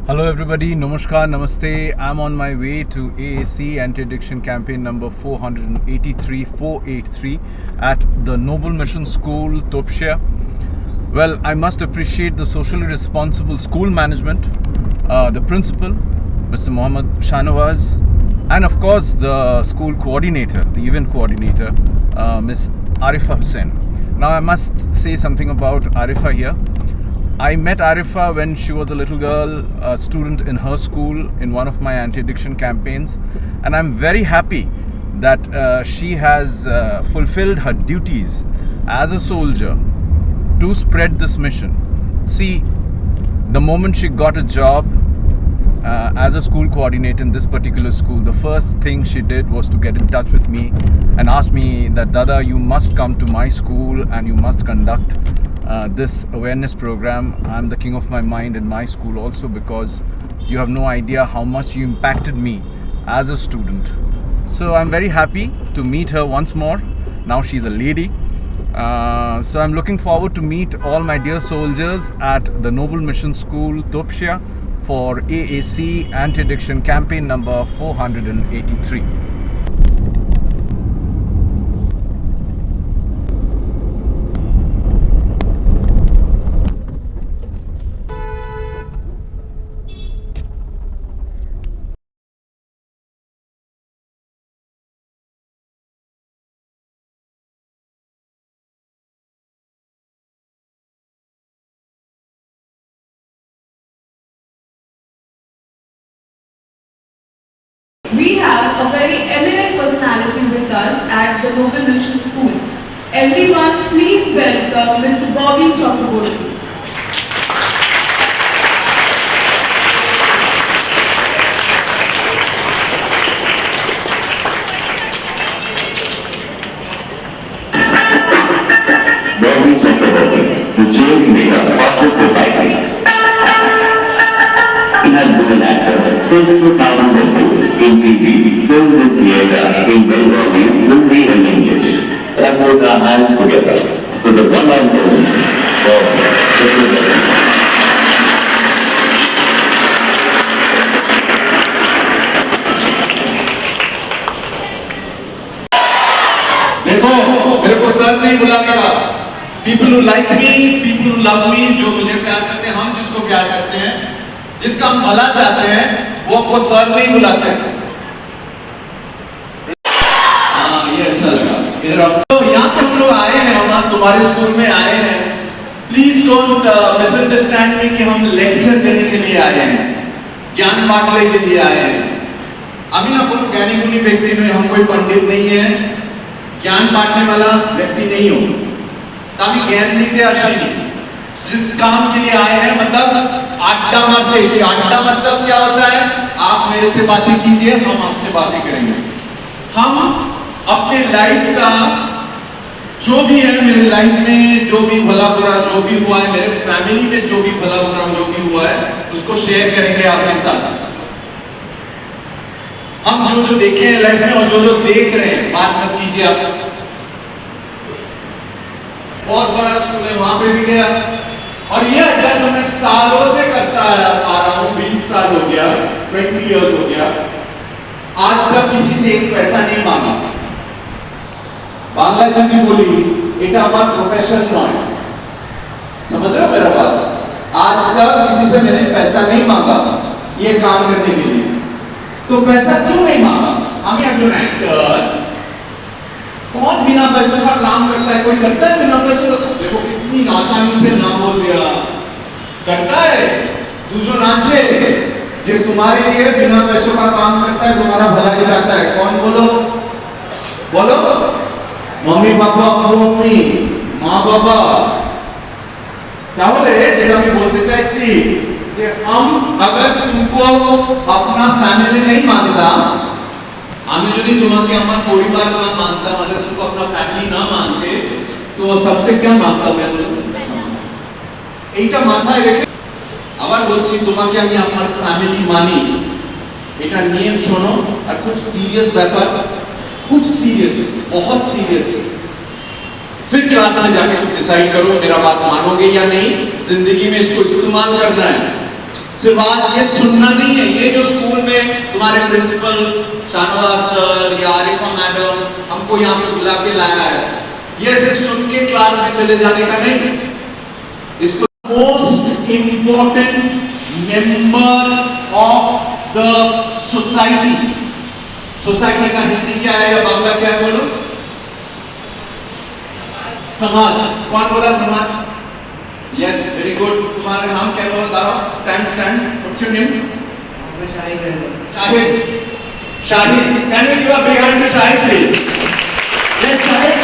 Hello everybody, Namaskar, Namaste. I'm on my way to AAC Anti-Addiction Campaign number 483 at the Noble Mission School, Topshia. Well, I must appreciate the socially responsible school management, the principal, Mr. Mohammad Shanawaz, and of course the school coordinator, the event coordinator, Ms. Arifa Hussain. Now I must say something about Arifa here. I met Arifa when she was a little girl, a student in her school in one of my anti-addiction campaigns, and I'm very happy that she has fulfilled her duties as a soldier to spread this mission. See, the moment she got a job as a school coordinator in this particular school, the first thing she did was to get in touch with me and ask me that, Dada, you must come to my school and you must conduct this awareness program. I'm the king of my mind in my school also, because you have no idea how much you impacted me as a student. So I'm very happy to meet her once more. Now she's a lady. So I'm looking forward to meet all my dear soldiers at the Noble Mission School, Topshia, for AAC Anti-Addiction Campaign number 483. We have a very eminent personality with us at the Noble Mission School. Everyone, please welcome Mr. Bobby Chakraborty. Bobby Chakraborty, the change maker of the society. He has been an actor since 2002 in TV, films and theatre in Bengali, Hindi and English. Let's put our hands together for the one and only Bobby Chakraborty. देखो, मेरे को sir नहीं बुलाएगा। People who like me, people who love me, जो मुझे प्यार करते हैं, हम जिसको प्यार करते हैं, जिसका हम भला चाहते हैं, वो हमको सर नहीं बुलाते हैं। हाँ, ये अच्छा लगा। इधर आओ। तो यहाँ पे हम लोग आए हैं, हम तुम्हारे स्कूल में आए हैं। Please don't misunderstand me कि हम लेक्चर देने के लिए आए हैं, ज्ञान बांटने के लिए आए हैं। अभी ना कोई ज्ञानी गुनी व्यक्ति में हम कोई पंडित नहीं है, ज्ञान बांटने वाला व्यक्ति नहीं हो। तभी ज्ञान दीते अर्शिनी जिस काम के लिए आए हैं, मतलब आड्डा मारते। आड्डा मतलब क्या होता है? आप मेरे से बातें कीजिए, हम आपसे बातें करेंगे। हम अपने लाइफ का जो भी है, मेरे लाइफ में जो भी भला बुरा जो भी हुआ है, मेरे फैमिली में जो भी भला बुरा जो भी हुआ है, उसको शेयर करेंगे आपके साथ। हम जो जो देखे हैं लाइफ में और जो जो देख रहे हैं, बात मत कीजिए आप। बहुत बड़ा स्कूल है, वहां पे भी गया, और ये अड्डा जो मैं सालों से करता आ रहा हूं, 20 साल हो गया, 20 इयर्स हो गया, आज तक किसी से एक पैसा नहीं मांगा। बांग्ला जी बोली, এটা আমার प्रोफेशन नॉय। समझ रहे हो मेरा बात? आज तक किसी से मैंने पैसा नहीं मांगा ये काम करने के लिए। तो पैसा क्यों नहीं मांगा? हम एकজন एक्टर, कौन बिना पैसों का काम करता है? कोई करता है बिना पैसों का? देखो कितनी आसानी से ना बोल दिया। करता है दूसरों नाचे जो तुम्हारे लिए बिना पैसों का काम करता है, तुम्हारा भलाई चाहता है। कौन? बोलो बोलो। मम्मी पापा, मम्मी माँ बाबा। তাহলে যেটা আমি বলতে চাইছি যে अगर तुमको अपना फैमिली नहीं मानता, আমি যদি তোমাকে আমার পরিবার না মানতাম, अगर तुमको अपना फैमिली ना मानते, तो सबसे क्या मांगता मैं? এইটা মাথায় রেখে আবার বলছি, তোমাকে আমি আমার ফ্যামিলি মানি, এটা নিয়ম শোনো। আর খুব সিরিয়াস ব্যাপার, खूब सीरियस, बहुत सीरियस। फिर क्लास में जाके तुम डिसाइड करो मेरा बात मानोगे या नहीं, जिंदगी में इसको इस्तेमाल करना है। सिर्फ आज ये सुनना नहीं है, ये जो स्कूल में तुम्हारे प्रिंसिपल शाहनवाज सर या आरिफा मैडम हमको यहाँ पे बुला के लाया है, ये सिर्फ सुन के क्लास में चले जाने का नहीं, इसको most important member of the society. Society का हिंदी क्या है या बांग्ला क्या है बोलो? समाज। कौन बोला समाज? Yes, very good. तुम्हारा नाम क्या बोला? बताओ। Stand stand. What's your name? मैं शाहिद है sir. Shahid. Shahid, can you give a big hand to Shahid please? Yes Shahid.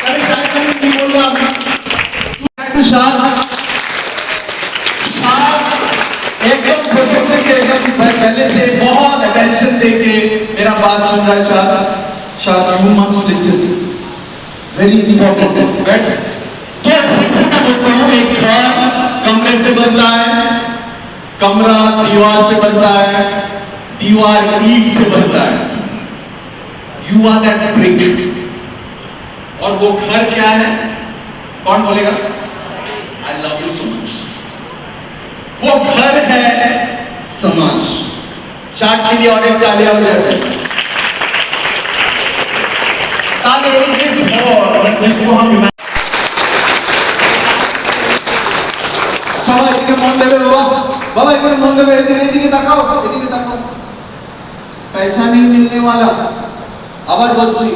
अरे शाहिद का नहीं बोल रहा मैं। टू शाहिद। शाहिद एकदम प्रोफेसर से एकदम पहले से बहुत अटेंशन देके मेरा बात सुन रहा है। Shahid you must listen, very important. बैठ। क्या बोलता हूँ, एक घर कमरे से बनता है, कमरा दीवार से बनता है, दीवार ईंट से बनता है। You are that brick. और वो घर क्या है? कौन बोलेगा? I love you so much. वो घर है समाज। चार्ट के लिए और एक तालियां हो जाए जिसको हम बाबा इधर मन लेवे, इधर ताकाओ, इधर ताकाओ। पैसा नहीं मिलने वाला। अबर बच्ची,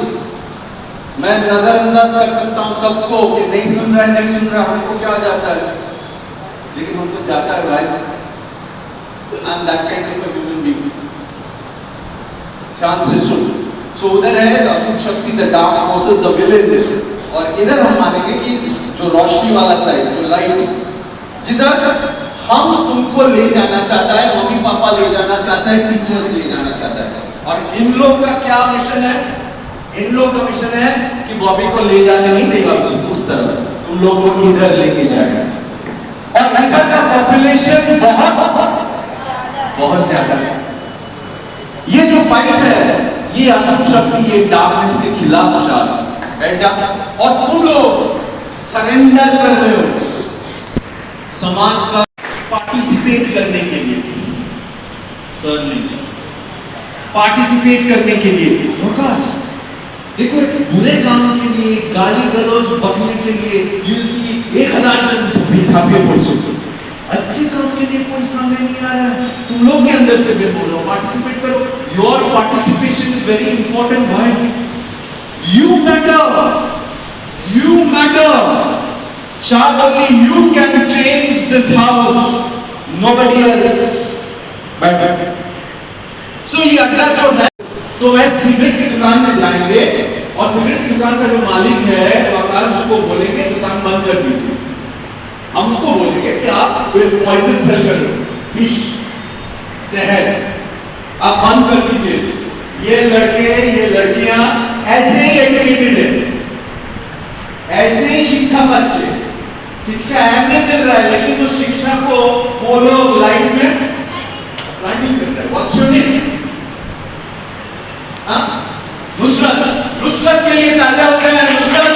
मैं नजरअंदाज कर सकता हूँ सबको कि नहीं सुन रहा है, नहीं सुन रहा, हमको क्या जाता है, लेकिन हमको जाता है भाई। I am that kind of a human being. ध्यान से सुन। सो उधर है अशुभ शक्ति, the dark forces, the villains, और इधर हम मानेंगे कि जो रोशनी वाला साइड, जो लाइट, जिधर हम तुमको ले जाना चाहता है, मम्मी पापा ले जाना चाहता है, टीचर्स ले जाना चाहता है। और इन लोग का क्या मिशन है? इन लोग का मिशन है कि बॉबी को ले जाने नहीं देगा उस तरफ, तुम लोग को इधर लेके जाएगा। और इधर का पॉपुलेशन बहुत ज्यादा है। ये जो फाइट है, ये अशुभ शक्ति, ये डार्कनेस के खिलाफ शायद बैठ जा। और तुम लोग सरेंडर कर रहे हो समाज का पार्टिसिपेट करने के लिए। सर नहीं, पार्टिसिपेट करने के लिए। देखो, बुरे काम के लिए, गाली गलौज बकने के लिए यू विल सी 1000 से अच्छे काम के लिए कोई सामने नहीं आ रहा है। तुम लोग के अंदर से मैं बोल रहा हूं, पार्टिसिपेट करो। Your participation is very important भाई। You matter, you matter. Shall only you can change this house, nobody else. But so ये अड्डा जो है, तो वह सिगरेट की दुकान में जाएंगे और सिगरेट की दुकान का जो मालिक है आकाश, उसको बोलेंगे दुकान बंद कर दीजिए। हम उसको बोलेंगे कि आप पॉइजन सेल कर लो, विष, जहर आप बंद कर दीजिए। ये लड़के, ये लड़कियां ऐसे ही एजुकेटेड है, ऐसे ही शिक्षा बच्चे, शिक्षा अहमियत मिल रहा है, लेकिन उस शिक्षा को वो लोग लाइफ में अप्लाई नहीं कर रहे। What's your name? Nusrat. Nusrat के लिए ताजा हो गया है। Nusrat,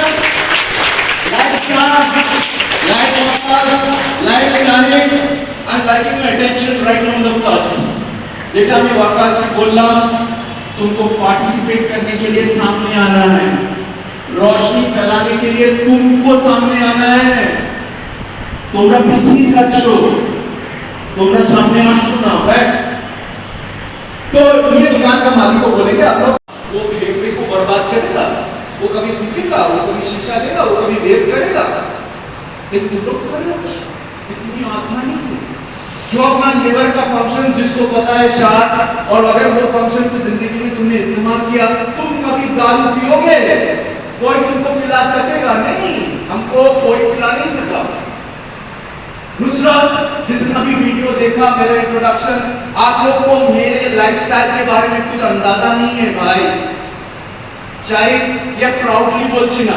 life start, life Waqas, life Shahid. I am liking your attention right from the first. जेटा मैं वाकास में बोल रहा हूं, तुमको पार्टिसिपेट करने के लिए सामने आना है, रोशनी फैलाने के लिए तुमको सामने आना है। তোমরা পিছিয়ে যাচ্ছ, তোমরা সামনে আসছো না। तो ये दुकान का मालिक को बोलेंगे आप लोग, वो फैक्ट्री को बर्बाद करेगा, वो कभी फूकेगा, वो कभी शिक्षा देगा, वो कभी रेप करेगा, लेकिन तुम लोग कर रहे हो इतनी आसानी से। जो अपना लेबर का फंक्शन जिसको पता है शायद, और अगर वो फंक्शन तो जिंदगी में तुमने इस्तेमाल किया, तुम कभी दारू पियोगे, कोई तुमको पिला सकेगा नहीं, हमको कोई पिला नहीं सका। नुसरत, जितना भी वीडियो देखा मेरा इंट्रोडक्शन, आप लोग को मेरे लाइफस्टाइल के बारे में कुछ अंदाजा नहीं है भाई। चाहे ये प्राउडली बोलছি না,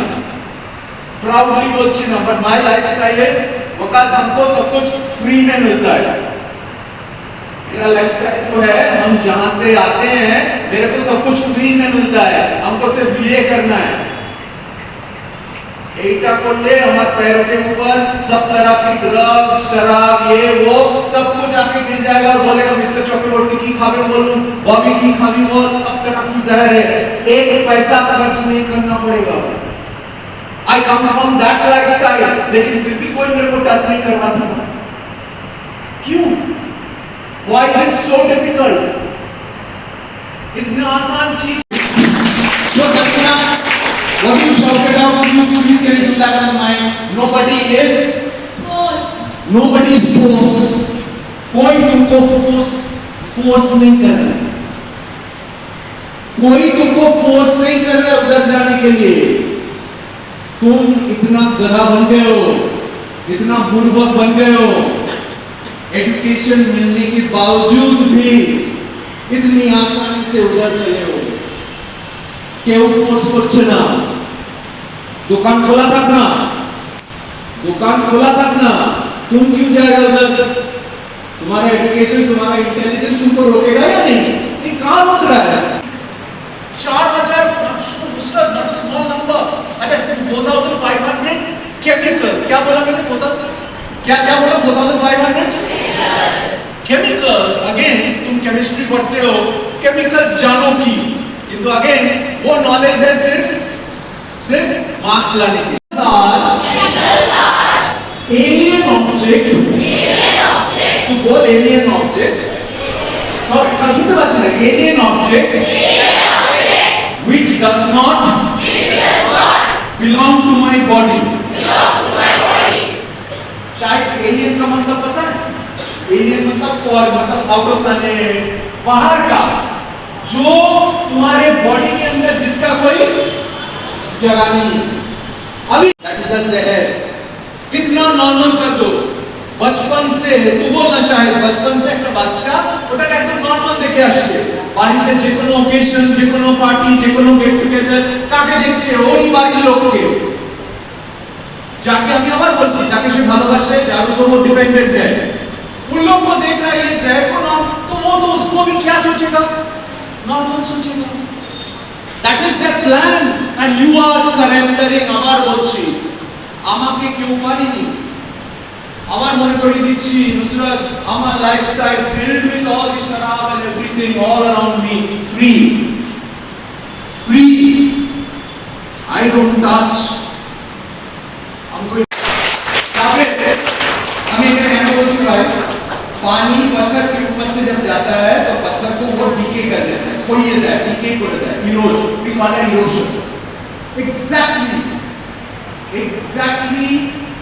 but my lifestyle is, because हमको सब कुछ फ्री में मिलता है। मेरा लाइफस्टाइल जो है, हम जहां से आते हैं, मेरे को सब कुछ फ्री में मिलता है, हमको सिर्फ ये करना है। এইটা করলে আমার पैरों के ऊपर सब तरह की ड्रग शराब ये वो सब कुछ आके गिर जाएगा और बोलेगा मिस्टर चक्रवर्ती की खावे बोलूं बॉबी की खावी बोल सब तरह की जहर है एक पैसा खर्च नहीं करना पड़ेगा आई कम फ्रॉम दैट लाइफस्टाइल लेकिन फिर भी कोई मेरे को टच नहीं कर रहा था क्यों why is it so difficult इतनी आसान चीज जो करना what you shouted out to you please can you do that on the mic nobody is forced कोई तुमको फोर्स नहीं कर रहा है कोई तुमको फोर्स नहीं कर रहा है उधर जाने के लिए तुम इतना गधा बन गए हो इतना बुड़बक बन गए हो एजुकेशन मिलने के बावजूद भी इतनी आसानी से उधर चले हो কেউ ফোর্স করছে না দোকান খোলা থাক না तुम क्यों जा रहे हो उधर तुम्हारा एजुकेशन तुम्हारा इंटेलिजेंस तुमको रोकेगा या नहीं ये कहां रोक रहा है 4500 दूसरा नॉट अ स्मॉल नंबर अच्छा 4500 केमिकल्स क्या बोला मैंने 4000 क्या बोला 4500 केमिकल्स अगेन तुम केमिस्ट्री पढ़ते हो केमिकल्स जानो की किंतु अगेन वो नॉलेज है सिर्फ मार्क्स लाने की एलियन ऑब्जेक्ट तू बोल एलियन ऑब्जेक्ट और शुद्ध बच्चा है alien object which does not belong to my body शायद एलियन का मतलब पता है एलियन मतलब फॉर मतलब आउट ऑफ प्लैनेट बाहर का जो तुम्हारे बॉडी के अंदर जिसका कोई जगह नहीं है अभी दैट इज द जहर इतना नॉर्मल कर दो बचपन से तू बोलना चाहे बचपन से একটা বাচ্চা ওটাকে একদম নরমাল দেখে আসছে বাড়িতে যে কোনো অকেশন যে কোনো পার্টি যে কোনো গেট টুগেদার কাকে দেখছে ওই বাড়ির লোককে যাকে আমি আবার বলছি যাকে সে ভালোবাসে যার উপর ও ডিপেন্ডেন্ট है उन लोग को देख रहा है ये जहर को ना तो वो तो उसको भी क्या सोचेगा नॉर्मल सोचेगा that is their plan and you are surrendering আবার বলছি আমাকে কেউ পারেনি আবার মনে করিয়ে দিচ্ছি নুসরাত আমার lifestyle filled with all the শরাব and everything all around me free I don't touch हमको हमें क्या कहना बोल रहा है पानी पत्थर के ऊपर से जब जाता है तो पत्थर को वो डीके कर देता है खोइए जाए डीके कर देता है erosion we call it erosion exactly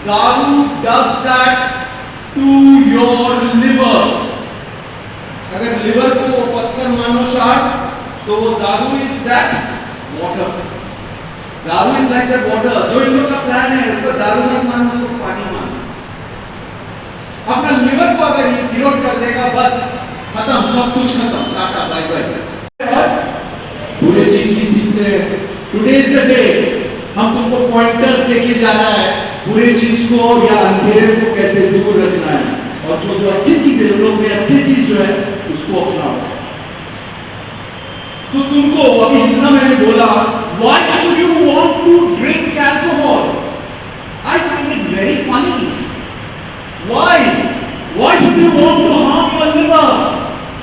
दारू does that to your liver अगर लिवर को पत्थर मानो शार्ट तो वो दारू is that water दारू is like that water जो इन लोग का प्लान है इसको दारू मत मानो उसको पानी मानो अपना लिवर को अगर इरोड कर देगा बस खत्म सब कुछ खत्म टाटा बाय बाय बुरे चीज की सीखते हैं टुडे इज द डे हम तुमको पॉइंटर्स लेके जाना है बुरे चीज को या अंधेरे को कैसे दूर रखना है और जो अच्छी चीज है लोग में अच्छी चीज जो है उसको अपनाओ तो तुमको अभी जितना मैंने बोला why should you want to drink alcohol I find it very funny why should you want to harm your liver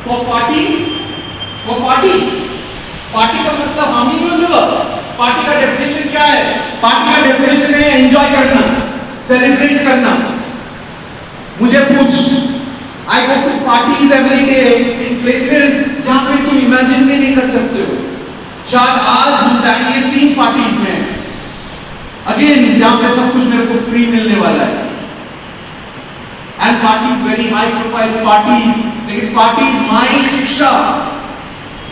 for party का मतलब harming your liver पार्टी का डेफिनेशन क्या है पार्टी का डेफिनेशन है एंजॉय करना सेलिब्रेट करना मुझे पूछ I go to parties every day in places जहां पे तुम इमेजिन भी नहीं कर सकते हो शायद आज हम जाएंगे 3 पार्टीज में अगेन जहां पे सब कुछ मेरे को फ्री मिलने वाला है and parties very high profile parties लेकिन पार्टीज माई शिक्षा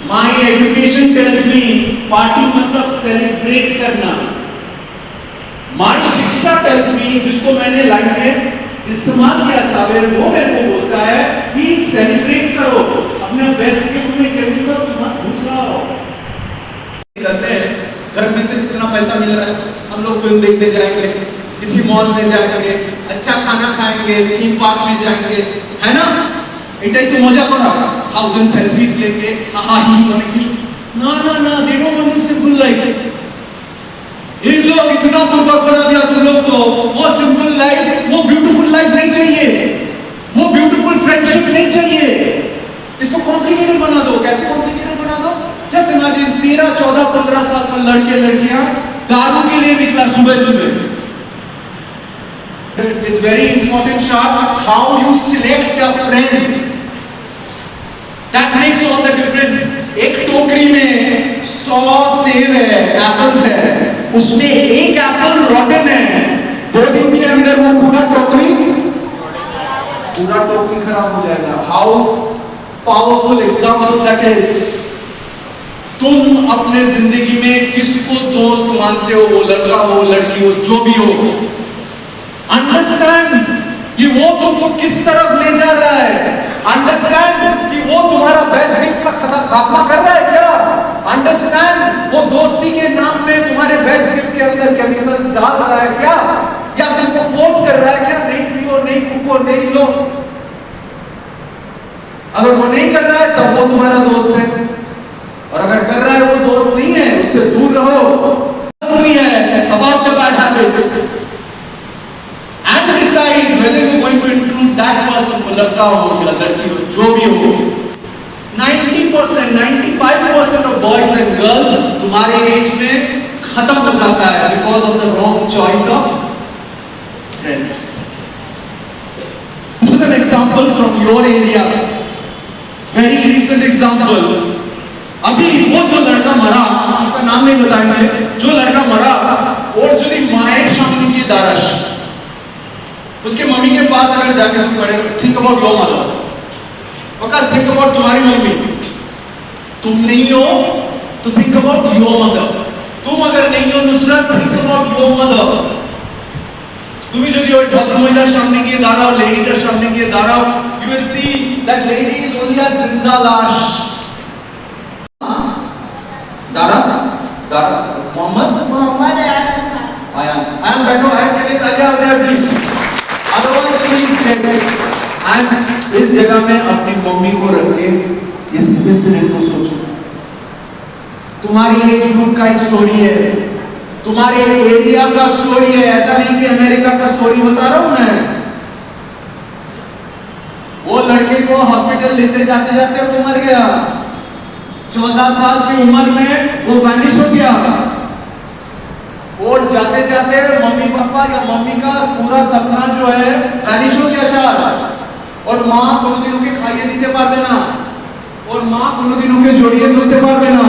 My education tells me party मतलब celebrate करना My शिक्षा tells me जिसको मैंने लाइन में इस्तेमाल किया सावेर वो मेरे को बोलता है कि celebrate करो अपने बेस्ट के में केमिकल मत घुस रहा हो करते हैं घर में से कितना पैसा मिल रहा है हम लोग फिल्म देखने जाएंगे किसी मॉल में जाएंगे अच्छा खाना खाएंगे थीम पार्क में जाएंगे है ना এটাই তো মজা করা 1000 সেলফিজ लेके हाहा ही অনেক কিছু না they don't want to simple life इन लोग इतना बुर्बक बना दिया फ्रेंडशिप नहीं चाहिए, इसको कॉम्प्लिकेटेड बना दो। कैसे कॉम्प्लिकेटेड बना दो? जस्ट इमेजिन 13, 14, 15 साल का लड़के लड़कियां दारू के लिए निकला सुबह सुबह। It's very important shot how you select a friend. That makes all the difference. एक टोकरी में 100 सेब है, एप्पल्स है, उसमें एक एप्पल रॉटन है, 2 दिन के अंदर वो पूरा टोकरी खराब हो जाएगा। How powerful example that is. तुम अपने जिंदगी में किसको दोस्त मानते हो, वो लड़का हो लड़की हो जो भी हो, अंडरस्टैंड कि वो तुमको किस तरफ ले जा रहा है। अंडरस्टैंड कि वो तुम्हारा बेस्ट ड्रीम का खात्मा कर रहा है क्या। अंडरस्टैंड वो दोस्ती के नाम में तुम्हारे बेस्ट ड्रीम के अंदर केमिकल्स डाल रहा है क्या, या तुमको फोर्स कर रहा है क्या, नहीं पियो, नहीं फूको, नहीं लो। अगर वो नहीं कर रहा है तब वो तुम्हारा दोस्त है, और अगर कर रहा है वो दोस्त नहीं है, उससे दूर रहो। जरूरी है about the bad habits and decide whether you're going to include that person, वो लड़का हो या लड़की हो जो भी हो। 90%, 95% of boys and girls तुम्हारे एज में खत्म हो जाता है because of the wrong choice of friends. This is an example from your area, very recent example. अभी वो जो लड़का मरा, उसका नाम नहीं बताएंगे, जो लड़का मरा और जो माए शाम की दारश, उसके मम्मी के पास अगर जाके तुम खड़े, think about your mother, because think about तुम्हारी मम्मी। तुम नहीं हो तो थिंक अबाउट योर मदर। तुम अगर नहीं हो Nusrat, think about your mother. তুমি যদি ওই ভদ্র মহিলার সামনে গিয়ে দাঁড়াও, লেডিটার সামনে গিয়ে দাঁড়াও, you will see that lady is only a जिंदा लाश। दारा मोहम्मद आयान बैठो, आयान के लिए तालियां हो जाए please. Otherwise she is dead. And इस जगह में अपनी मम्मी को रख के इस इंसिडेंट को सोचो। तुम्हारी एज ग्रुप का स्टोरी है, तुम्हारे एरिया का स्टोरी है, ऐसा नहीं कि अमेरिका का स्टोरी बता रहा हूं मैं। वो लड़के को हॉस्पिटल लेते जाते जाते वो मर गया, 14 साल की उम्र में वो वैनिश हो गया, और जाते जाते मम्मी पापा या मम्मी का पूरा सपना जो है वैनिश हो गया शायद। और माँ কোনো দিনও के খাইয়ে দিতে পারবে না, और माँ কোনো দিনও के জড়িয়ে ধরতে পারবে না,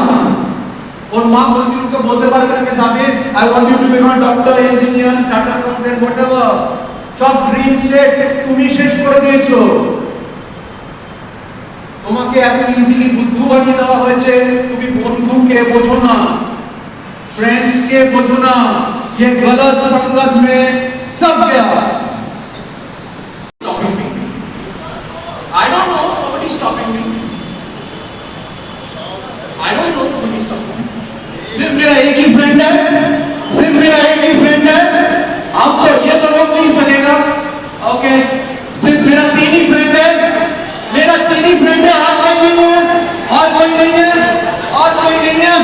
और माँ কোনো দিনও के বলতে পারবে না कि Sabir I want you to become doctor, engineer, Tata company, whatever. সব ড্রিম সেট তুমি শেষ করে দিয়েছো। তোমাকে এত ইজিলি বুদ্ধু বানিয়ে দেওয়া হয়েছে, তুমি বন্ধুকে বোঝো না, फ्रेंड्स के বোঝো না, ये गलत संगत में सब गया। Stopping me, I don't know, nobody is stopping me, I don't know, nobody is stopping me। सिर्फ मेरा एक ही फ्रेंड है, सिर्फ मेरा एक ही फ्रेंड है, अब तो ये तो रोक नहीं सकेगा। ओके, सिर्फ मेरा 3 ही फ्रेंड है, मेरा 3 ही फ्रेंड है, और कोई नहीं है, और कोई नहीं है, और कोई नहीं है।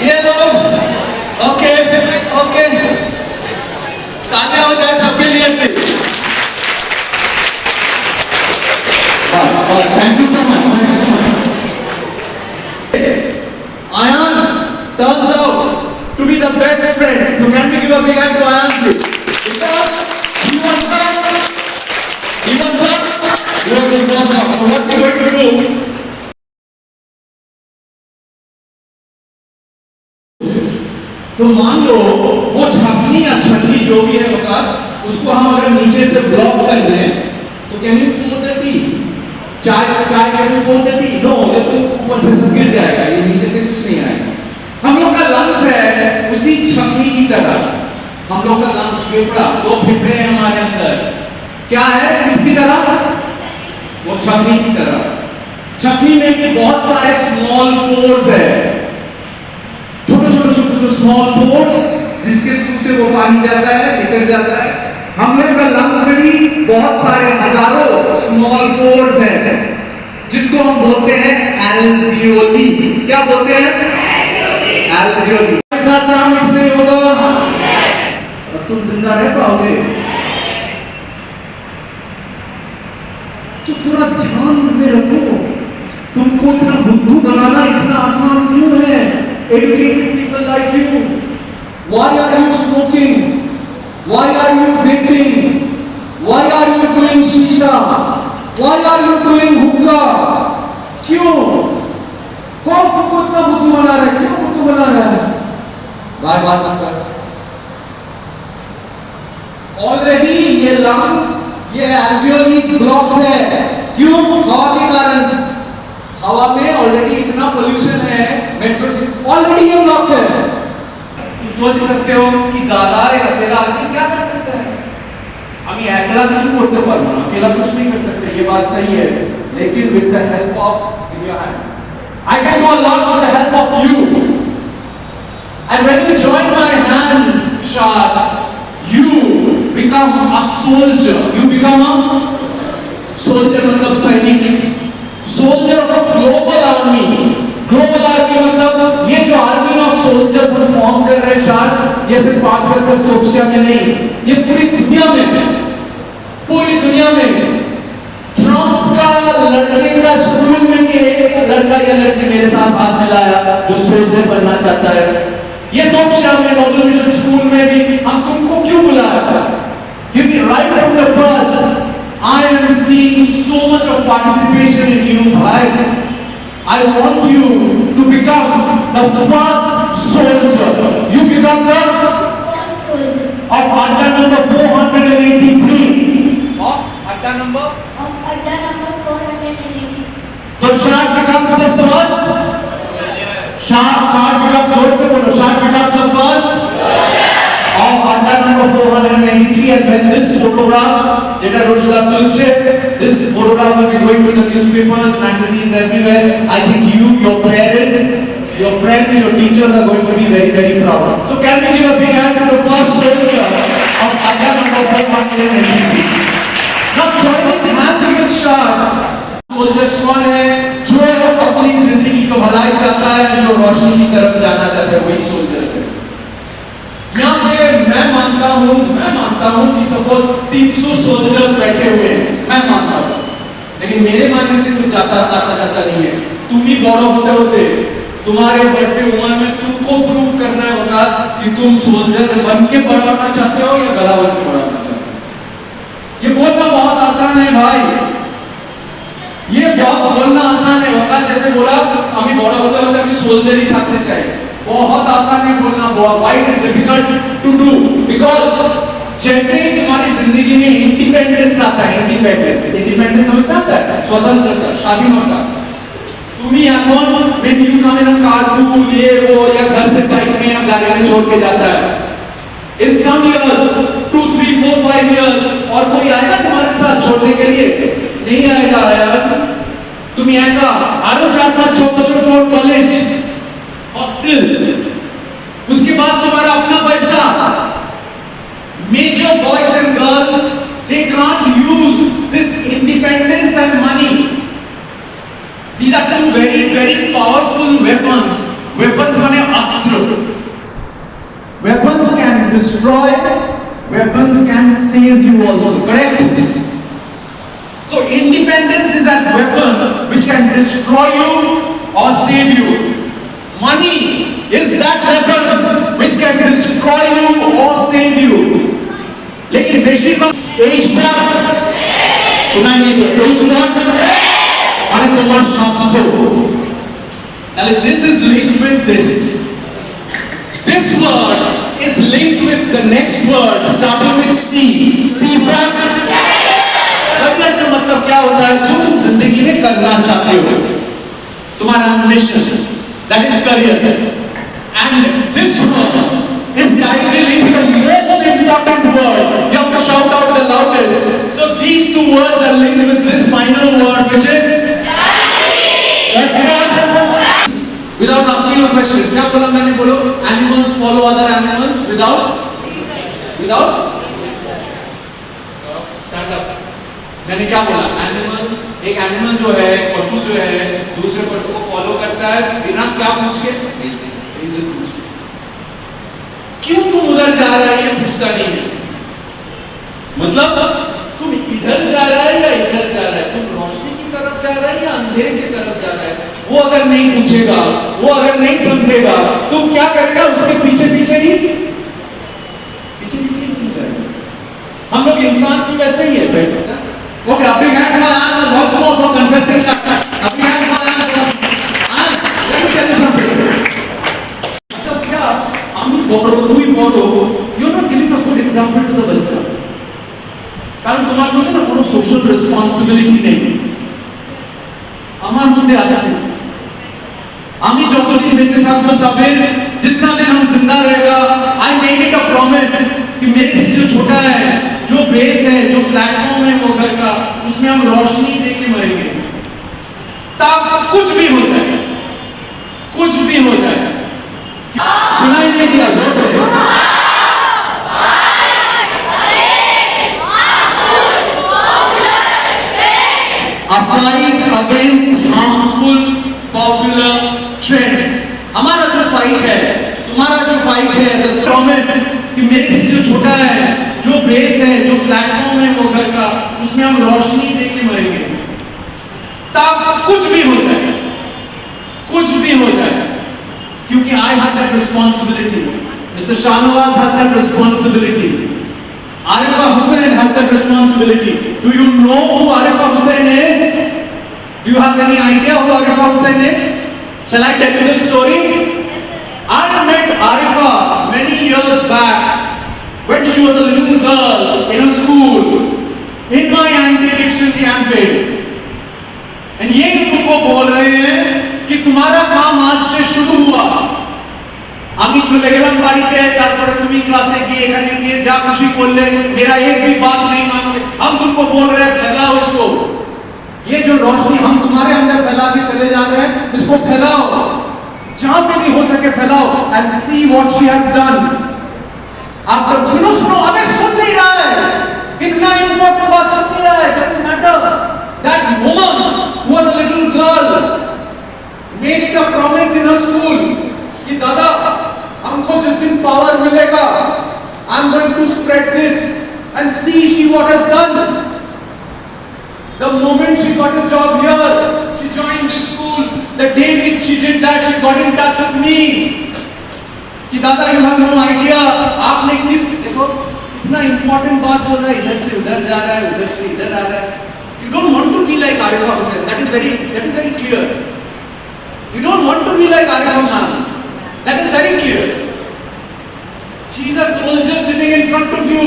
ये लोग ओके ओके, तालियां हो जाए सबके लिए please. Thank you so much, thank you so much. Ayan turns out to be the best friend, so can we give a big hand to Ayan please? Because he was the boss of, so what we going to do? तो मान लो वो छपनी या छतरी जो भी है विकास, उसको हम अगर नीचे से ब्लॉक कर दें तो can you pour the tea? चाय can you pour the tea? No, ये तो ऊपर से गिर जाएगा, ये नीचे से कुछ नहीं आएगा। हम लोग का लंग्स है उसी छपनी की तरह, हम लोग का लंग्स फेफड़ा, 2 फेफड़े हैं हमारे अंदर। क्या है किसकी तरह? वो छपनी की तरह। छपनी में भी बहुत सारे स्मॉल पोर्स है, छोटे स्मॉल पोर्स, जिसके थ्रू से वो पानी जाता है, निकल जाता है। हम लोग का लंग्स में भी बहुत सारे हजारों स्मॉल पोर्स हैं, जिसको हम बोलते हैं एल्वियोली। क्या बोलते हैं? एल्वियोली। साथ नाम इससे होगा, और तुम जिंदा रह पाओगे तो थोड़ा ध्यान में रखो, तुमको इतना बुद्धू बनाना इतना आसान क्यों है? Educated people like you, why are you smoking? Why are you vaping? Why are you doing shisha? Why are you doing hookah? क्यों? कौन तुमको इतना बुद्धू बना रहा है? क्यों बुद्धू बना रहा है? बार बार मत कर। ऑलरेडी ये लंग्स, ये एल्वियोलीज ब्लॉक्ड है। क्यों? हवा के कारण। हवा में ऑलरेडी इतना पोल्यूशन है, मेट्रो ऑलरेडी ये ब्लॉक है। तुम सोच सकते हो कि दादा एक अकेला आदमी क्या कर सकता है? हम ये अकेला कुछ करते पारो ना, अकेला कुछ नहीं कर सकते, ये बात सही है। लेकिन with the help of in your hand, I can do a lot with the help of you. And when you join my hands, Shad, you become a soldier. You become a soldier मतलब सैनिक, soldier of a global army. Global army मतलब ये जो army of soldiers हम form कर रहे हैं शायद, ये सिर्फ पाक सर्कस तोपशिया में नहीं, ये पूरी दुनिया में, पूरी दुनिया में। ट्रंप का लड़के का स्कूल में भी एक लड़का या लड़की मेरे साथ हाथ मिलाया जो सोल्जर बनना चाहता है। ये तोपशिया में, नोबल मिशन स्कूल में भी हम तुमको क्यों बुलाया? क्योंकि right from the first, I am seeing so much of participation in you, भाई। I want you to become the first soldier. You become the first soldier of Adda number 483. Of Adda number? Of Adda number 483. So Shad becomes the first. Shad becomes, जोर से बोलो, Shad becomes the first of Adda number 483. And when this photograph, Deta Roshla Tulche, this photograph will be going to the newspapers, magazines, everywhere. I think you, your parents, your friends, your teachers are going to be very, very proud. So can we give a big hand to the first soldier of Adda number 483? Now joining hands with Shad, soldiers कौन है? जो अपनी जिंदगी को भलाई चाहता है, जो रोशनी की तरफ जाना चाहता है, वही soldiers है। यहाँ पे मैं मानता हूँ कि सपोज 300 सोल्जर्स बैठे हुए हैं, मैं मानता हूँ, लेकिन मेरे मानने से कुछ आता नहीं है। तुम ही बड़ा होते तुम्हारे बढ़ते उम्र में तुमको प्रूव करना है वकास कि तुम सोल्जर बन के बड़ा होना चाहते हो या गला बन के बड़ा होना चाहते हो। ये बोलना बहुत आसान है भाई, ये बहुत बोलना आसान है। वकास जैसे बोला अभी बड़ा होते अभी सोल्जर ही थाकते चाहिए, बहुत आसान है बोलना। Why it is difficult to do? Because जैसे ही तुम्हारी जिंदगी में इंडिपेंडेंस आता है, इंडिपेंडेंस समझ में आता है, स्वतंत्रता, स्वाधीनता, तुम ही এখন when you come in a car, तू ये वो या घर से बाइक में या गाड़ी में छोड़ के जाता है, in some years 2 3 4 5 years और कोई आएगा तुम्हारे साथ छोड़ने के लिए? नहीं आएगा यार। तुम आएगा आरो 4-5 छोटे कॉलेज, हॉस्टल, उसके बाद तुम्हारा अपना पैसा। Major boys and girls, they can't use this independence and money. These are two very, very powerful weapons. Weapons माने अस्त्र। Weapons can destroy, weapons can save you also, correct? So independence is that weapon which can destroy you or save you. Money is that weapon which can destroy you or save you. लेकिन basic as per सुनाएंगे तो as per अरे तुम्हारा शास्त्र। Now this is linked with this. This word is linked with the next word starting with C. C पर career का मतलब क्या होता है? जो तुम जिंदगी में करना चाहते हो, तुम्हारा ambition, that is career. And this word is directly linked with the most important word. You have to shout out the loudest. So these two words are linked with this final word, which is without asking a question. क्या बोला मैंने? बोलो animals follow other animals without stand up. मैंने क्या बोला? एक animal जो है, पशु जो है, दूसरे पशु को फॉलो करता है बिना क्या पूछ के? रीजन पूछ के। क्यों तुम उधर जा रहा है ये पूछता नहीं है। मतलब तुम इधर जा रहा है या इधर जा रहा है, तुम रोशनी की तरफ रहा है या अंधेरे की तरफ जा रहा है, वो अगर नहीं पूछेगा, वो अगर नहीं समझेगा, तो क्या करेगा? उसके पीछे पीछे ही क्यों जाएगा? हम लोग इंसान भी वैसे ही है बेटा। ओके, अभी हैंड फॉर आन बहुत स्मॉल फॉर कन्फेसिंग दैट। अभी हैंड फॉर आन let me tell you something. मतलब क्या हम तू ही बोलो, you are not giving a good example to the बच्चा। কারণ তোমার মধ্যে না কোনো সোশ্যাল রেসপন্সিবিলিটি নেই, আমার মধ্যে আছে। আমি যতদিন বেঁচে থাকবো সাবির, जितना दिन हम जिंदा रहेगा, I made it a promise कि मेरे से जो छोटा है, जो बेस है, जो प्लेटफॉर्म है वो घर का, उसमें हम रोशनी दे के मरेंगे। तब कुछ भी हो जाए, कुछ भी हो जाए। सुनाई नहीं दिया? जोर से। A fight against harmful popular trends। हमारा जो फाइट है, तुम्हारा जो फाइट है, एज अ प्रॉमिस कि मेरे से जो छोटा है, जो बेस है, जो प्लेटफॉर्म है वो घर का, उसमें हम रोशनी दे के मरेंगे। तब कुछ भी हो जाए, कुछ भी हो जाए, क्योंकि I have that responsibility. Mister Shahnawaz has that responsibility. Arifa Hussain has that responsibility. Do you know who Arifa Hussain is? Do you have any idea who Arifa Hussain is? Shall I tell you the story? I met Arifa many years back when she was a little girl in a school in my anti-addiction campaign. And ये तुमको बोल रहे हैं कि तुम्हारा काम आज से शुरू हुआ। আমি চলে গেলাম বাড়িতে, তারপরে তুমি ক্লাসে গিয়ে এখানে গিয়ে যা খুশি করলে, मेरा एक भी बात नहीं मानोगे। हम तुमको बोल रहे हैं फैलाओ इसको, ये जो रोशनी हम तुम्हारे अंदर फैला के चले जा रहे हैं, इसको फैलाओ, जहां पे भी हो सके फैलाओ। And see what she has done. After सुनो सुनो, अबे सुन नहीं रहा है, इतना इंपॉर्टेंट बात सुन नहीं रहा है। Doesn't matter, that woman who was a little girl made it a promise in her school कि दादा हमको जिस दिन पावर मिलेगा, I am going to spread this. And see she what has done. The moment she got a job here, she joined this school. The day she did that, she got in touch with me कि दादा you have no idea, आपने किस, देखो इतना important बात बोल रहा है, इधर से उधर जा रहा है, उधर से इधर आ रहा है। You don't want to be like Arifa Hussain. That is very clear. You don't want to be like Arifa ma'am. That is very clear. She is a soldier sitting in front of you.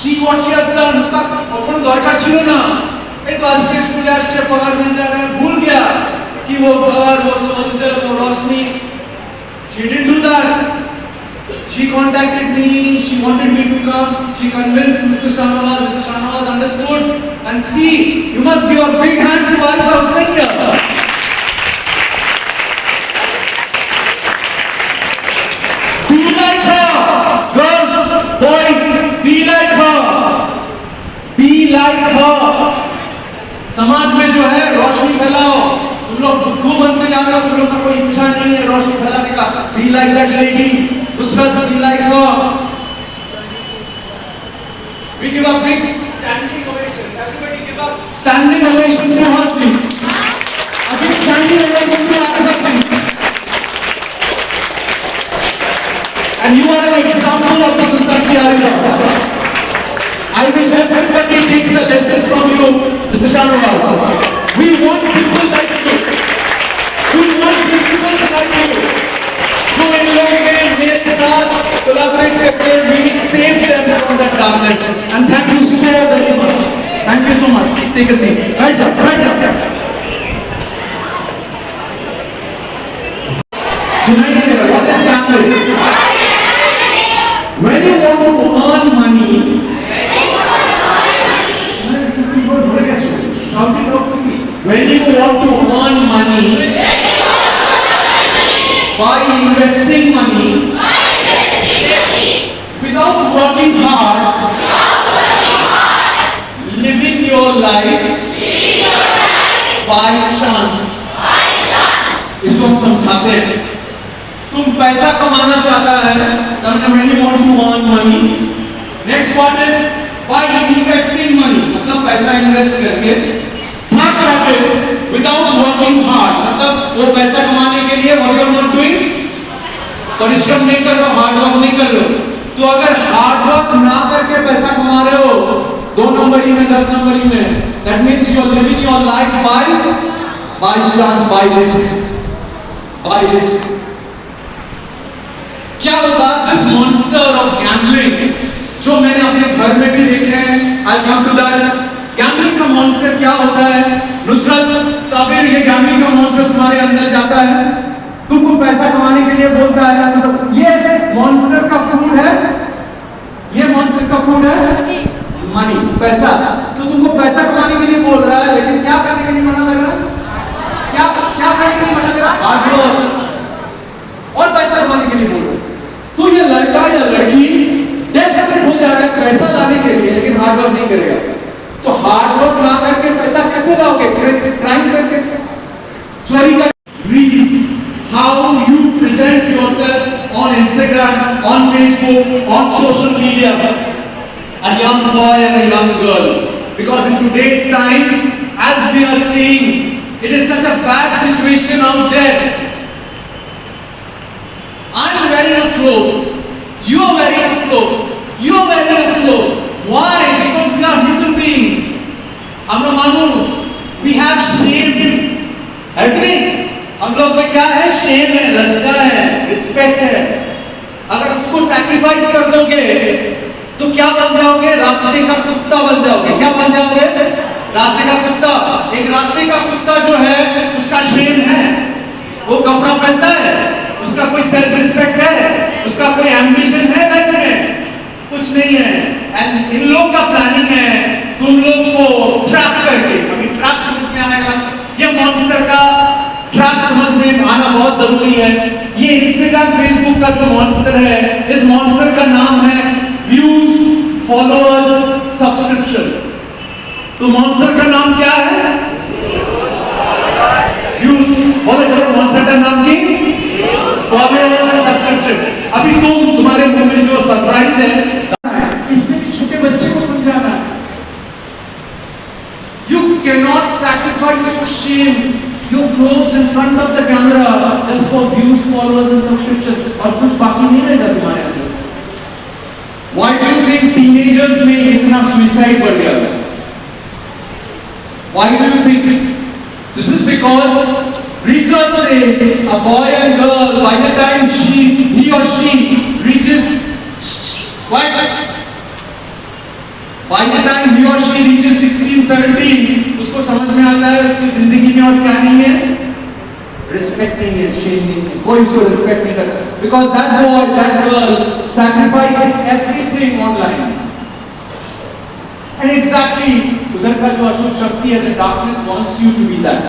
See what she has done. उसका अपना दरकार छिलो ना, ये तो आज से school आश्चर्य पगार मिल जा रहा है, भूल गया कि वो घर, वो सोल्जर, वो रोशनी। She didn't do that. She contacted me. She wanted me to come. She convinced Mr. Shahnawaz. Mr. Shahnawaz understood. And see, you must give a big hand to Arifa Hussain here. Be like her, girls, boys. Be like her. Be like her. समाज में जो है रोशनी फैलाओ। तुम लोग बुद्धू बनते जा रहे हो, तुम लोग का कोई इच्छा नहीं है रोशनी फैलाने का। Be like that lady. दूसरा be like her. We give a big standing ovation. Everybody give a standing ovation to her, please. A big standing ovation to Arifa, please. And you are an example of the society, Arifa. I wish everybody takes a lesson from you, Mr. Shahnawaz. We want people like you. We want principals like you. जो इन लोगों ने मेरे साथ collaborate करके we will save them from that darkness. And thank you so very much. Thank you so much. Please take a seat. Right up, right up. Tonight, what is happening? When you want to earn money, when you want to earn money by investing money without working hard, living your life by chance, इसको हम समझाते हैं। तुम पैसा कमाना चाहता है, when you want to earn money, next part is by investing money, मतलब पैसा इन्वेस्ट करके। Third part is without working hard, मतलब वो पैसा कमाने के लिए what you are not doing, परिश्रम नहीं कर रहे हो, हार्ड वर्क नहीं कर रहे हो। तो अगर हार्ड वर्क ना करके पैसा कमा रहे हो 2 नंबरी में 10 नंबरी में, that means you are living your life by chance, by risk. क्या होता है दिस मॉन्स्टर ऑफ गैम्बलिंग, जो मैंने अपने घर में भी देखे हैं, आई कम टू दैट। गैम्बलिंग का मॉन्स्टर क्या होता है? नुसरत साबिर, ये गैम्बलिंग का मॉन्स्टर तुम्हारे अंदर जाता है, तुमको पैसा कमाने के लिए बोलता है, मतलब ये मॉन्स्टर का फूड है, ये मॉन्स्टर का फूड है मनी, पैसा। तो तुमको पैसा कमाने के लिए बोल रहा है, लेकिन क्या करने के लिए मना कर रहा है? क्या करने के लिए मना कर रहा है? हार्ड वर्क और पैसा कमाने के लिए बोल रहा है। तो ये लड़का या लड़की डेस्परेट हो जा रहा है पैसा लाने के लिए, लेकिन हार्ड वर्क नहीं करेगा। तो हार्ड वर्क ना करके पैसा कैसे लाओगे? क्राइम करके, चोरी कर, reels, how you present yourself on Instagram, on Facebook, on social media, a young boy and a young girl, because in today's times, as we are seeing, it is such a bad situation out there. I'm wearing a cloth, you are wearing a cloth, you are wearing a cloth. Why? Because we are human beings. हम लोग मानुष, we have shame, है कि नहीं? हम लोग में क्या है? शेम है, लज्जा है, रिस्पेक्ट है। अगर उसको सैक्रिफाइस कर दोगे तो क्या बन जाओगे? रास्ते का कुत्ता बन जाओगे। क्या बन जाओगे? रास्ते का कुत्ता। एक रास्ते का कुत्ता जो है उसका शेम है, वो कपड़ा पहनता है, उसका कोई सेल्फ रिस्पेक्ट है, उसका कोई एम्बिशन है लाइफ में? कुछ नहीं है। एंड इन लोग का प्लानिंग है तुम लोग को ट्रैप करके, अभी ट्रैप समझ में आएगा, ये मॉन्स्टर का ट्रैप समझ में आना बहुत जरूरी है। ये इंस्टाग्राम फेसबुक का जो मॉन्स्टर है, इस मॉन्स्टर का नाम है व्यूज, फॉलोअर्स, सब्सक्रिप्शन। तो मॉन्स्टर का नाम क्या है? व्यूज। बोले मॉन्स्टर का नाम की फॉलोअर्स और सब्सक्रिप्शन। अभी तुम्हारे मुंह में जो सरप्राइज है, इससे छोटे बच्चे को समझाना है। You cannot sacrifice your shame, your clothes in front of the camera just for views, followers and subscriptions, और कुछ बाकी नहीं रहेगा तुम्हारे अंदर। Why do you think teenagers में इतना suicide बढ़ गया? Why do you think? This is because research says a boy and girl, by the time he or she reaches what? By the time he or she reaches 16-17, उसको समझ में आता है उसकी जिंदगी में और क्या नहीं है? रिस्पेक्ट नहीं है, शेम नहीं है, कोई उसको रिस्पेक्ट नहीं करता। Because that boy, that girl sacrifices everything online. And exactly उधर का जो अशुभ शक्ति है, the darkness wants you to be that.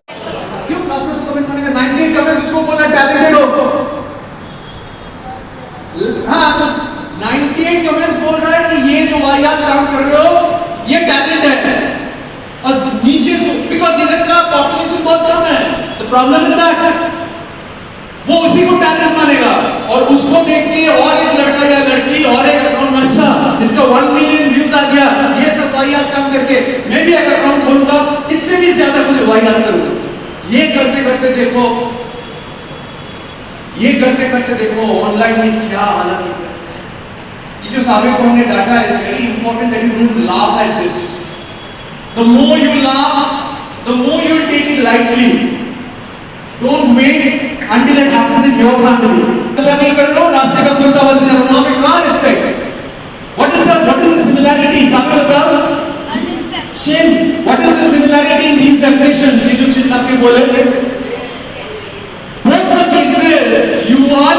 क्यों क्लास में तो कमेंट करेंगे 98 कमेंट्स उसको बोला टैलेंटेड हो। हाँ तो 98 कमेंट्स बोल रहा है कि ये जो वाहियात काम कर रहे हो ये टैलेंट है, और नीचे जो बिकॉज इधर का पॉपुलेशन बहुत कम है, द प्रॉब्लम इज दैट वो उसी को टैलेंट मानेगा, और उसको देख के और एक लड़का या लड़की और एक अकाउंट में, अच्छा इसका 1 मिलियन व्यूज आ गया, ये सब वाहियात काम करके मैं भी एक अकाउंट खोलूंगा, इससे भी ज्यादा कुछ वाहियात करूंगा। ये करते करते देखो, ये करते करते देखो ऑनलाइन में क्या हालत है। ये जो साबिर को हमने डाटा है, very important that you don't laugh at this. The more you laugh, the more you take it lightly. Don't wait until it happens in your family. अच्छा नहीं कर लो, रास्ते का कुत्ता बनते जा रहे हो, वहाँ पे कहाँ respect? What is the similarity? सामने बताओ। Shame. What is the similarity in these definitions? ये जो चिल्ला के बोले, both the cases you are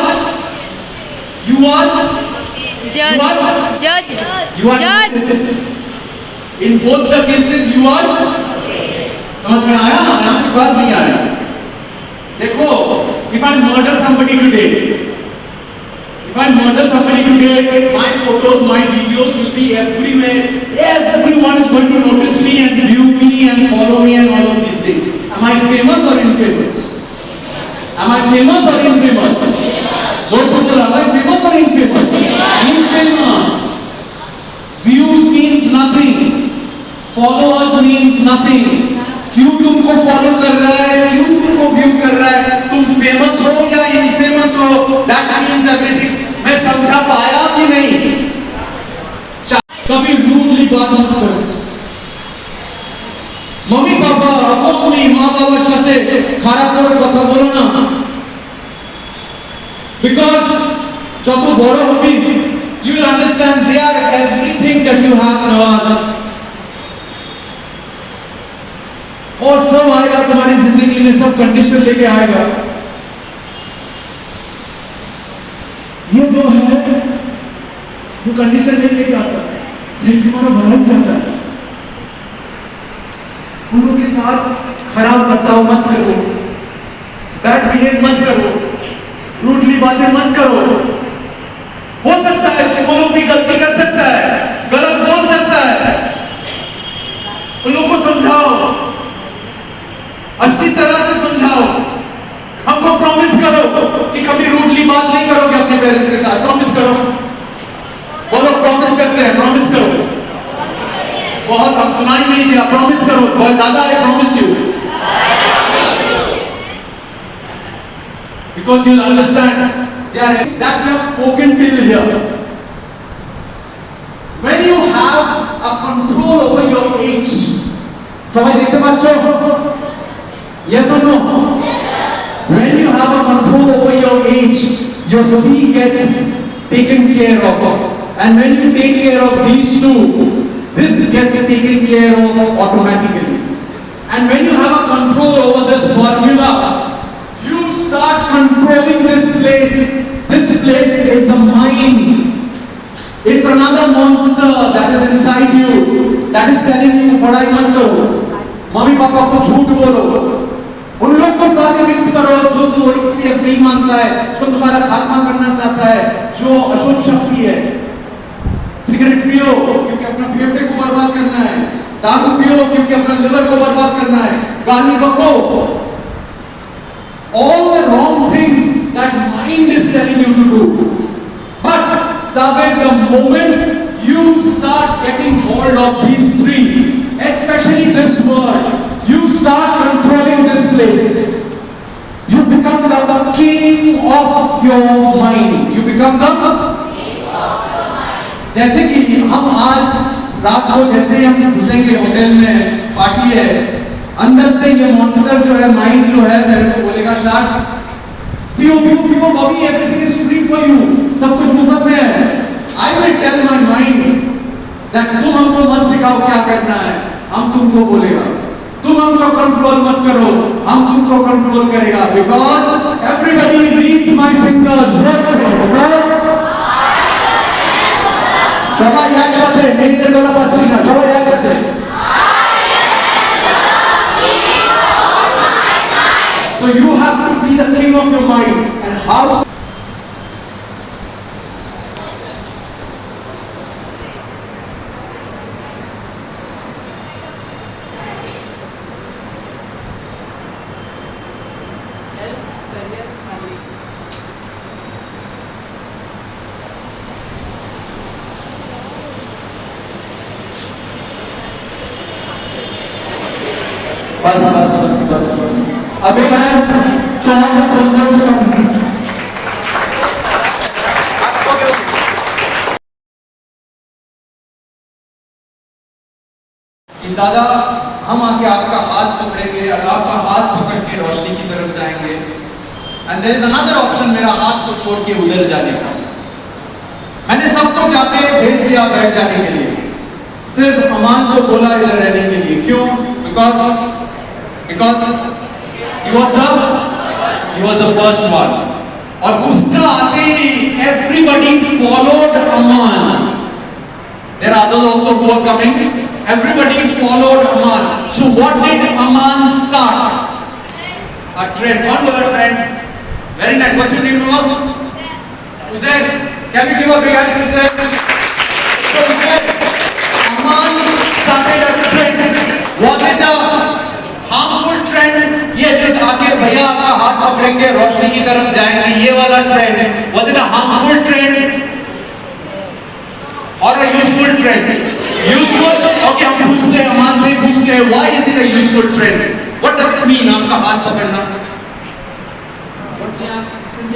judged. In both the cases you are, समझ में आया? यहाँ की बात नहीं आया। देखो, if I murder somebody today, my photos, my videos will be everywhere. Everyone is going to notice me and view me and follow me and all of these things. Am I famous or infamous? Am I famous or infamous? Am I famous or infamous? Infamous. Views means nothing. Followers means nothing. क्यों तुमको follow कर रहा है, क्यों तुमको view कर रहा है, तुम फेमस हो या इनफेमस हो, दैट मींस एवरीथिंग। मैं समझा पाया कि नहीं? कभी रूडली बात मत करो। मम्मी पापा अपनी माँ बाবার সাথে খারাপ করে কথা বলো না, বিকজ যত বড় হবি you will understand they are everything that you have Nawaz, और सब आएगा तुम्हारी जिंदगी में, सब कंडीशन लेके आएगा। ये जो है वो कंडीशन लेके आता है, सिर्फ तुम्हारा भला ही चाहता है। उन लोगों के साथ खराब बर्ताव मत करो, बैड बिहेव मत करो, रूडली बातें मत करो। हो सकता है कि वो लोग भी गलती कर सकता है, गलत बोल सकता है, उन लोगों को समझाओ, अच्छी तरह से समझाओ। हमको प्रॉमिस करो कि कभी रूडली बात नहीं करोगे अपने पेरेंट्स के साथ, प्रॉमिस करो। वो लोग प्रॉमिस करते हैं, प्रॉमिस करो। बहुत हम सुनाई नहीं दिया, प्रॉमिस करो। बहुत दादा I promise you, because you understand that you have spoken till here. When you have a control over your age, সবাই দেখতে পাচ্ছো? Yes or no? When you have a control over your age, your C gets taken care of, and when you take care of these two, this gets taken care of automatically. And when you have a control over this formula, you start controlling this place. This place is the mind. It's another monster that is inside you, that is telling you पढ़ाई मत करो, mummy papa को झूठ बोलो, उन लोग को साथ में मिक्स करो जो तो सीएफ नहीं मानता है, जो तुम्हारा खात्मा करना चाहता है, जो अशुभ शक्ति है। सिगरेट पियो क्योंकि अपना फेफड़े को बर्बाद करना है, दारू पियो क्योंकि अपना लिवर को बर्बाद करना है, गाली बको, all the wrong things that mind is telling you to do. But Sabir, the moment you start getting hold of these three, especially this word, you start controlling this place. You become the king of your mind. You become the king of your mind. जैसे कि हम आज रात को जैसे ही हम घुसेंगे hotel में, party है, अंदर से ये मॉन्स्टर जो है, माइंड जो है, मेरे को बोलेगा शार्क पियो पियो पियो Bobby, everything is free for you, सब कुछ मुफ्त में है। I will tell my mind that तुम हमको मत सिखाओ क्या करना है, हम तुमको बोलेगा। तुम हमको कंट्रोल मत करो, हम तुमको कंट्रोल करेगा। Because everybody reads my fingers, because সবাই একসাথে মেয়েদের গলা পাচ্ছি না, সবাই একসাথে। So you have to be the king of your mind. And how? बस अभी मैं चार सुनने से दादा हम आके आपका हाथ पकड़ेंगे और आपका हाथ पकड़ के रोशनी की तरफ जाएंगे। And there is another option, मेरा हाथ को छोड़ के उधर जाने का। मैंने सबको जाते भेज दिया बैठ जाने के लिए, सिर्फ अमान को बोला इधर रहने के लिए। क्यों? Because he was the first one. और उसका आते ही everybody followed Aman. There are others also who are coming. Everybody followed Aman. So what did Aman start? A trend. One more trend. Very nice. What's your name, Mama? Uzair. Can you give a big hand to Uzair? So Uzair, Aman started a trend. Was it a harmful trend? ये जो आके भैया आपका हाथ पकड़ेंगे रोशनी की तरफ जाएंगे, ये वाला trend, was it a harmful trend or a useful trend? Useful? Okay, हम पूछते हैं, अमान से पूछते हैं, why is it a useful trend? What does it mean आपका हाथ पकड़ना?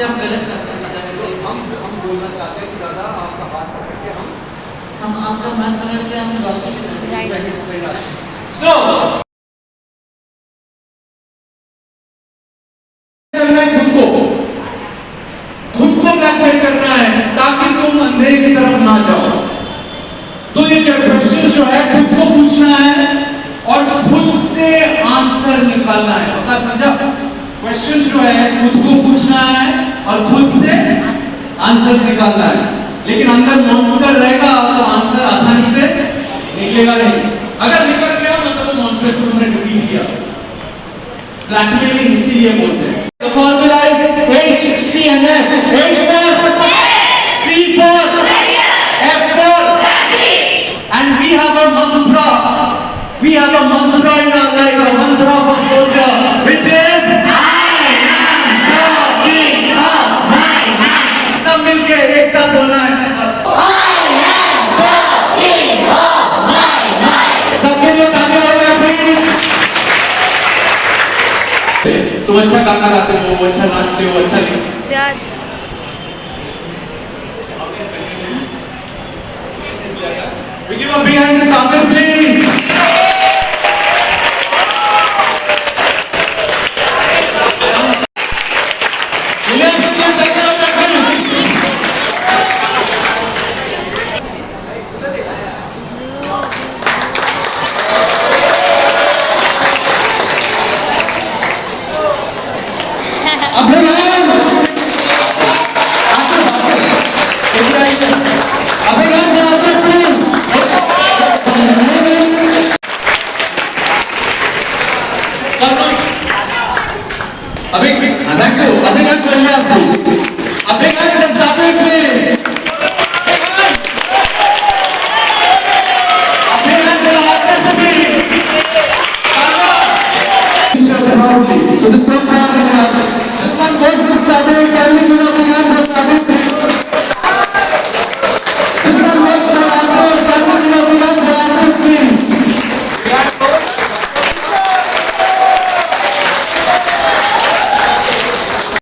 आप गलत रास्ते पर जा रहे हैं। हम बोलना चाहते हैं कि दादा आपका हाथ पकड़ के हम आपका हाथ पकड़ के हम रोशनी की तरफ जाएंगे। सो करना है खुद को ब्लैकमेल करना है ताकि तुम अंधेरे की तरफ ना जाओ। तो ये क्वेश्चन जो है खुद को पूछना है और खुद से आंसर निकालना है। पता समझा? क्वेश्चन जो है खुद को पूछना है और खुद से आंसर निकालना है। लेकिन अंदर मॉन्स्टर रहेगा तो आंसर आसानी से निकलेगा नहीं। अगर निकल गया मतलब वो मॉन्स्टर को तुमने डिफीट किया। ब्लैकमेलिंग इसीलिए बोलते हैं। The formula is H, C and F. H for C for F for and we have a mantra. We have a mantra in our life, a mantra of a soldier, which is I am talking of my mind. सब मिलके एक साथ बोलना है। I am talking of my mind. सबके लिए ताली बजाओ प्लीज। तुम अच्छा गाना गाते हो, अच्छा नाचते हो, अच्छा जज We give a big hand to Samir, please. Yes, yes, thank you. So this one goes to Sabe, can we give a big hand for Sabe? This one goes to Arthur, can we give a big hand for Arthur, please?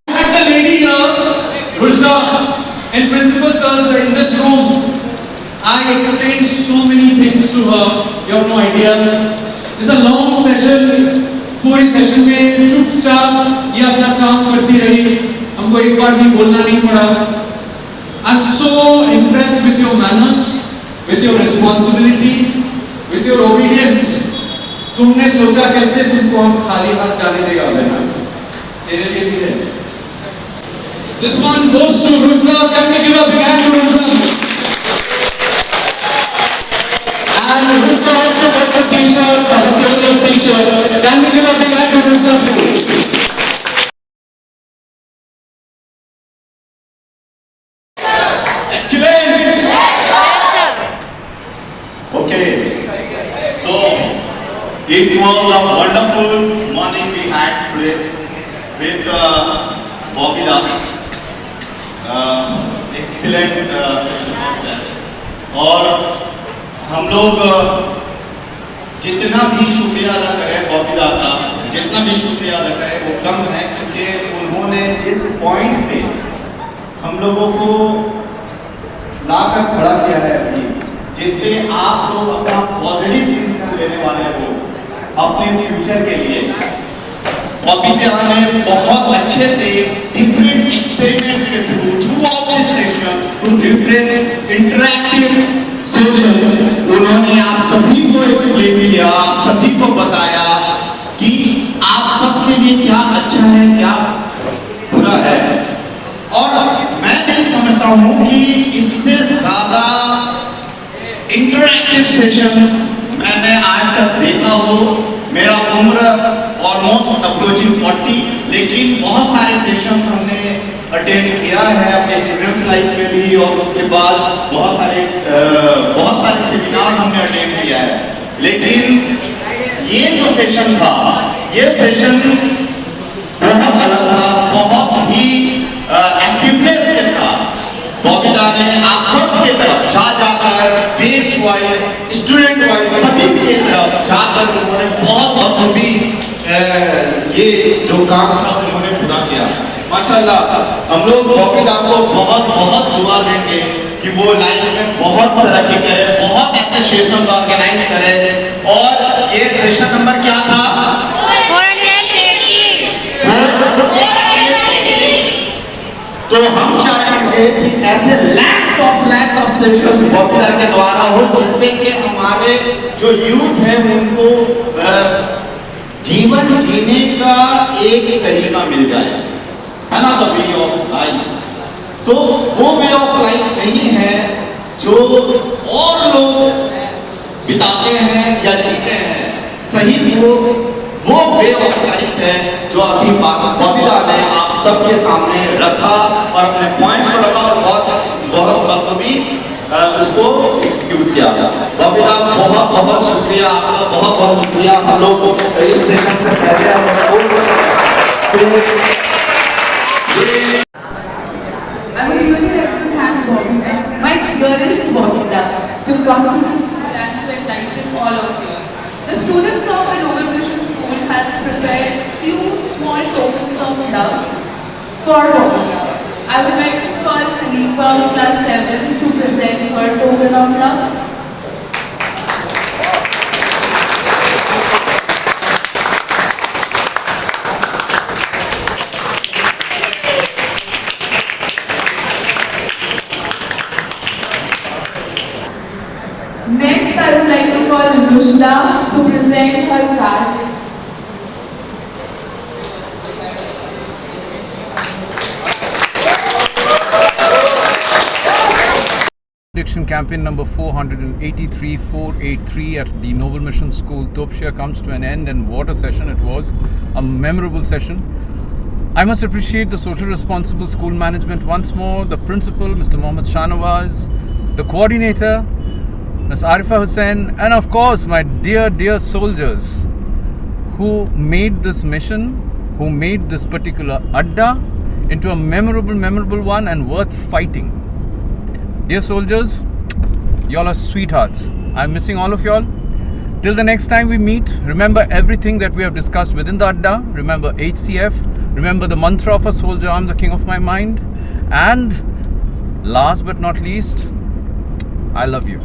Like the lady here, Rushda, and principal sirs were in this room. I explained so many things to her, you have no idea. It's a long session. पूरी session में चुपचाप ये अपना काम करती रही, हमको एक बार भी बोलना नहीं पड़ा। I'm so impressed with your manners, with your responsibility, with your obedience. तुमने सोचा कैसे तुमको हम खाली हाथ जाने देगा बेटा? तेरे लिए भी है। This one goes to Rushda. Can we give a big hand to Rushda? And Rushda also gets a t-shirt, a soldier's t-shirt. Can we give a big hand to Rushda, please? Excellent! Okay, so it was a wonderful morning we had today with Bobby Da. Excellent session was there. और हम लोग जितना भी शुक्रिया अदा करें बॉबी दा का, जितना भी शुक्रिया अदा करें वो कम है, क्योंकि उन्होंने जिस पॉइंट पे हम लोगों को लाकर खड़ा किया है अभी, जिसपे आप लोग अपना पॉजिटिव डिसीजन लेने वाले हो अपने फ्यूचर के लिए। बॉबी दा ने बहुत अच्छे से डिफरेंट एक्सपेरिमेंट्स के through of this sessions, through different interactive sessions, उन्होंने आप सभी को एक्सप्लेन किया, आप सभी को बताया कि आप सबके लिए क्या अच्छा है, क्या बुरा है। और मैं नहीं समझता हूँ कि इससे ज्यादा इंटरैक्टिव सेशंस मैंने आज तक देखा हो। मेरा उम्र ऑलमोस्ट अप्रोचिंग 40, लेकिन बहुत सारे सेशंस हमने अटेंड किया है अपने स्टूडेंट्स लाइफ में भी, और उसके बाद बहुत सारे सेमिनार्स हमने अटेंड किया है। लेकिन ये जो सेशन था, ये सेशन बहुत अलग था, बहुत ही एक्टिवनेस के साथ बॉबी दा ने आप सबके तरफ जाकर बेच वाइज, स्टूडेंट वाइज सभी के तरफ जाकर उन्होंने बहुत बखूबी जो काम था उन्होंने पूरा किया। माशाल्लाह हम लोग बॉबी दा को बहुत बहुत दुआ देंगे कि वो लाइफ में बहुत तरक्की करे, बहुत ऐसे सेशंस ऑर्गेनाइज करे। और ये सेशन नंबर क्या था? 483। तो हम चाहेंगे कि ऐसे लैक्स ऑफ सेशंस बॉबी दा के द्वारा हो, जिससे कि हमारे जो यूथ है उनको जीवन जीने का एक तरीका मिल जाए, है ना? The way of life. तो वो वे ऑफ लाइफ नहीं है जो और लोग बिताते हैं या जीते हैं, सही वो वे ऑफ लाइफ है जो अभी बॉबी दा ने आप सबके सामने रखा और अपने पॉइंट्स को रखा और बहुत बखूबी उसको एग्जीक्यूट किया। बॉबी दा बहुत बहुत शुक्रिया आपका, बहुत बहुत शुक्रिया। हम लोग इस सेशन से पहले I would really like to thank Bobby Da, my dearest Bobby Da, to come to this school and to enlighten all of you. The students of the Noble Mission School has prepared few small tokens of love for Bobby Da. I would like to call Khalifa class 7 to present her token of love. Next, I would like to call Rushda to present her card. Addiction campaign number 483 at the Noble Mission School, Topshia, comes to an end, and what a session it was. A memorable session. I must appreciate the social responsible school management once more, the principal, Mr. Mohammed Shahnawaz, the coordinator, Ms. Arifa Hussain, and of course my dear soldiers who made this mission, who made this particular adda into a memorable one and worth fighting. Dear soldiers, y'all are sweethearts. I'm missing all of y'all. Till the next time we meet, remember everything that we have discussed within the adda. Remember HCF. Remember the mantra of a soldier, I'm the king of my mind. And last but not least, I love you.